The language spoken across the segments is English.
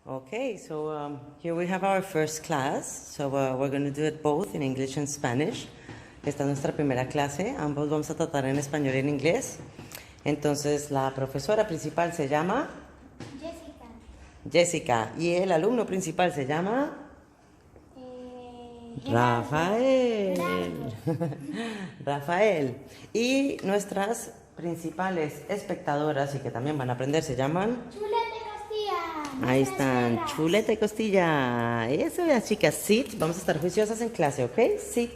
Okay, so here we have our first class. So we're going to do it both in English and Spanish. Esta es nuestra primera clase. Ambos vamos a tratar en español y en inglés. Entonces, la profesora principal se llama Jessica. Y el alumno principal se llama Rafael. Rafael. Y nuestras principales espectadoras y que también van a aprender se llaman ahí están, Chuleta y Costilla. Eso, las chicas, sit. Vamos a estar juiciosas en clase, ¿ok? Sit.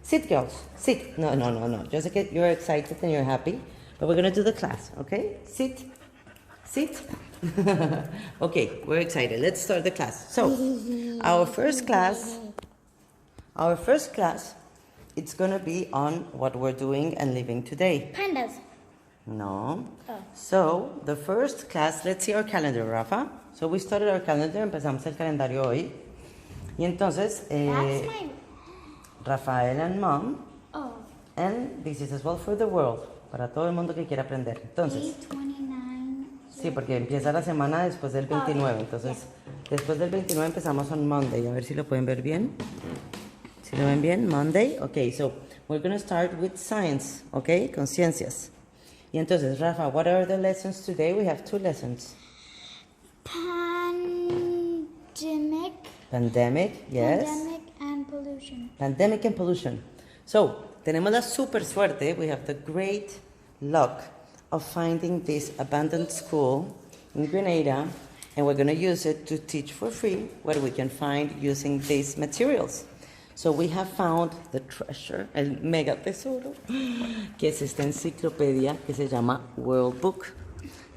Sit, girls. Sit. No. Yo sé que you're excited and you're happy, but we're going to do the class, ¿ok? Sit. Sit. Okay, we're excited. Let's start the class. So, our first class, it's going to be on what we're doing and living today. Pandas. No. Oh. So, the first class, let's see our calendar, Rafa. So, we started our calendar, empezamos el calendario hoy. Y entonces, That's my... Rafael and Mom, Oh. and this is as well for the world, para todo el mundo que quiera aprender. Entonces, 8:29. sí, porque empieza la semana después del 29. Entonces, después del 29 empezamos on Monday. A ver si lo pueden ver bien. ¿Sí lo ven bien? Monday. Okay, so we're going to start with science, okay? Con ciencias. Y entonces, Rafa, what are the lessons today? We have 2 lessons. Pandemic, yes. Pandemic and pollution. Pandemic and pollution. So, tenemos la super suerte, we have the great luck of finding this abandoned school in Grenada, and we're going to use it to teach for free what we can find using these materials. So we have found the treasure, el mega tesoro, que es esta enciclopedia que se llama World Book.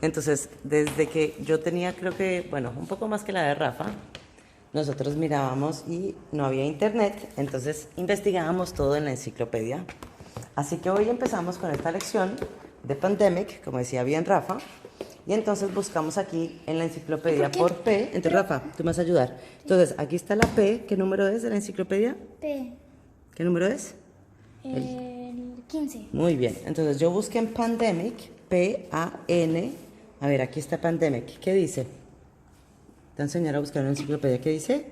Entonces, desde que yo tenía, creo que, bueno, un poco más que la de Rafa, nosotros mirábamos y no había internet, entonces investigábamos todo en la enciclopedia. Así que hoy empezamos con esta lección de Pandemic, como decía bien Rafa, y entonces buscamos aquí en la enciclopedia por P. Entonces, Rafa, tú me vas a ayudar. Entonces, aquí está la P. ¿Qué número es de la enciclopedia? P. ¿Qué número es? El 15. Muy bien. Entonces, yo busqué en Pandemic, P-A-N. A ver, aquí está Pandemic. ¿Qué dice? Te voy a enseñar a buscar en la enciclopedia. ¿Qué dice?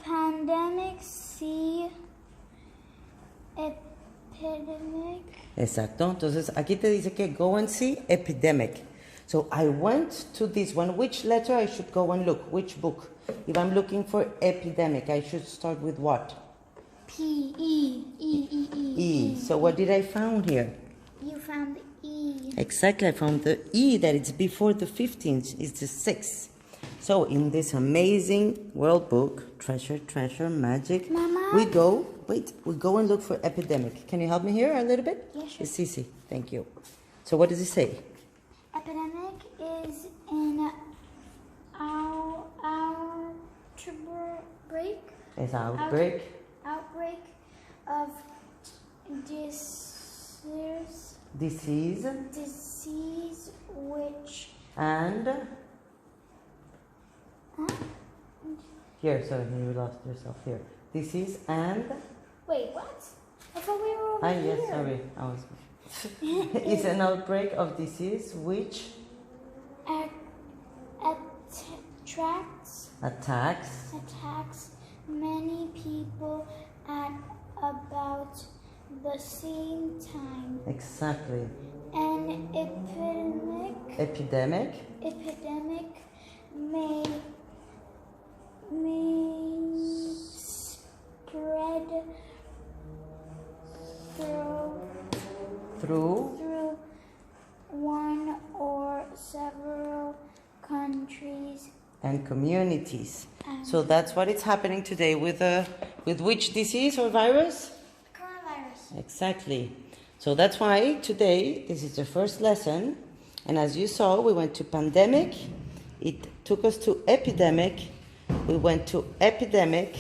Pandemic, C. Epidemic. Exacto. Entonces, aquí te dice que go and see epidemic. So, I went to this one. Which letter I should go and look? Which book? If I'm looking for epidemic, I should start with what? P. E. E. E. E. E. So, what did I found here? You found the E. Exactly. I found the E that it's before the 15th. It's the 6th. So, in this amazing world book, treasure, magic, Mama? we go and look for epidemic. Can you help me here a little bit? Yeah, sure. It's easy. Thank you. So, what does it say? Epidemic is an outbreak. It's outbreak. Outbreak of Disease. disease which And huh? here, sorry, you lost yourself here. Disease and Wait, what? I thought we were over here. yes, sorry, I was. It's an outbreak of disease which attacks many people at about the same time. exactly. An Epidemic may spread through one or several countries and communities. So that's what is happening today with which disease or virus? coronavirus. Exactly. So that's why today this is the first lesson, and as you saw, we went to pandemic. It took us to epidemic. We went to epidemic,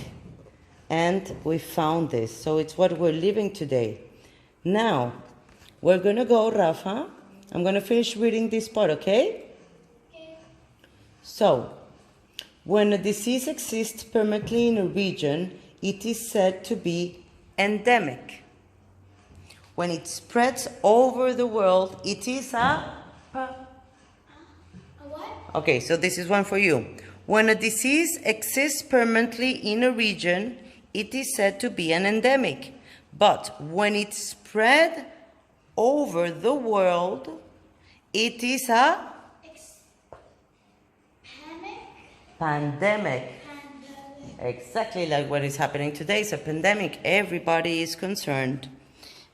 and we found this. So it's what we're living today. Now we're gonna go, Rafa. I'm gonna finish reading this part, okay? So, when a disease exists permanently in a region, it is said to be endemic. When it spreads over the world, it is a what? Okay, so this is one for you. When a disease exists permanently in a region, it is said to be an endemic. But when it's spread over the world, it is a pandemic. Exactly like what is happening today. It's a pandemic. Everybody is concerned.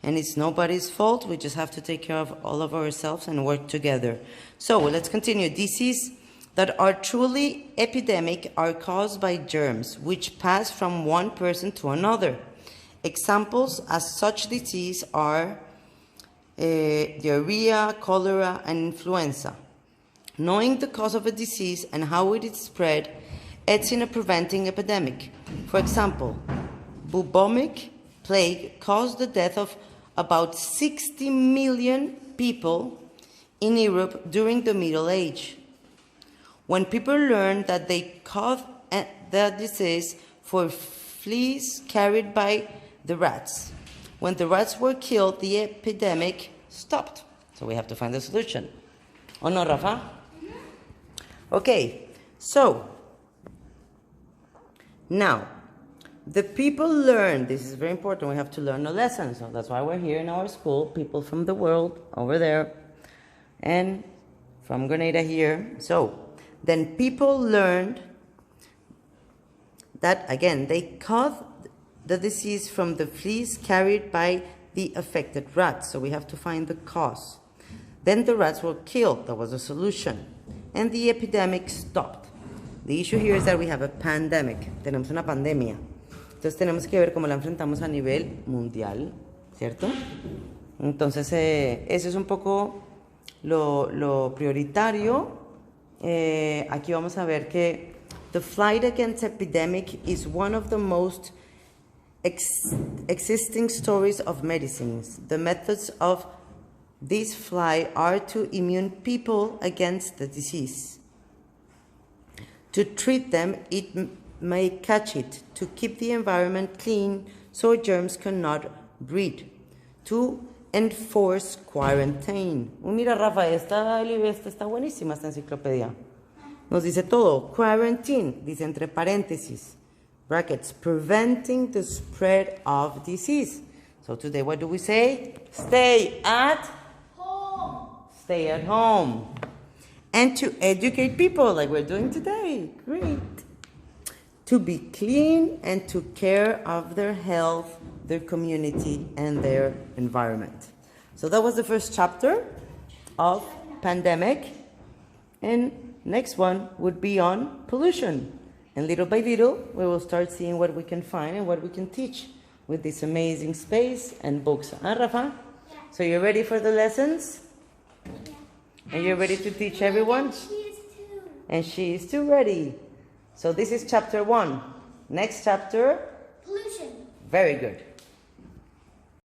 And it's nobody's fault. We just have to take care of all of ourselves and work together. So let's continue. Diseases that are truly epidemic are caused by germs, which pass from one person to another. Examples as such disease are diarrhea, cholera, and influenza. Knowing the cause of a disease and how it is spread aids in preventing epidemic. For example, bubonic plague caused the death of about 60 million people in Europe during the Middle Age. When people learned that they caught the disease for fleas carried by the rats. When the rats were killed, the epidemic stopped. So we have to find a solution. Oh no, Rapha? Okay, so now the people learn. This is very important. We have to learn a lesson. So that's why we're here in our school. People from the world over there and from Grenada here. So then people learned that, again, they caught the disease from the fleas carried by the affected rats. So we have to find the cause. Then the rats were killed. That was a solution. And the epidemic stopped. The issue here is that we have a pandemic. Tenemos una pandemia. Entonces tenemos que ver cómo la enfrentamos a nivel mundial, ¿cierto? Entonces eso es un poco lo prioritario. Aquí vamos a ver que the fight against epidemic is one of the most existing stories of medicines. The methods of this fight are to immune people against the disease. To treat them, it may catch it. To keep the environment clean so germs cannot breed. To enforce quarantine. Mira, Rafa, esta está buenísima esta enciclopedia. Nos dice todo. Quarantine, dice entre paréntesis, brackets, preventing the spread of disease. So today, what do we say? Stay at home. Stay at home. And to educate people like we're doing today. Great. To be clean and to care of their health, their community, and their environment. So that was the first chapter of pandemic. And next one would be on pollution. And little by little, we will start seeing what we can find and what we can teach with this amazing space and books. Huh, Rafa? Yeah. So you're ready for the lessons? Yeah. And you're ready to teach everyone? And she is too. And she is too ready. So this is chapter 1. Next chapter? Pollution. Very good.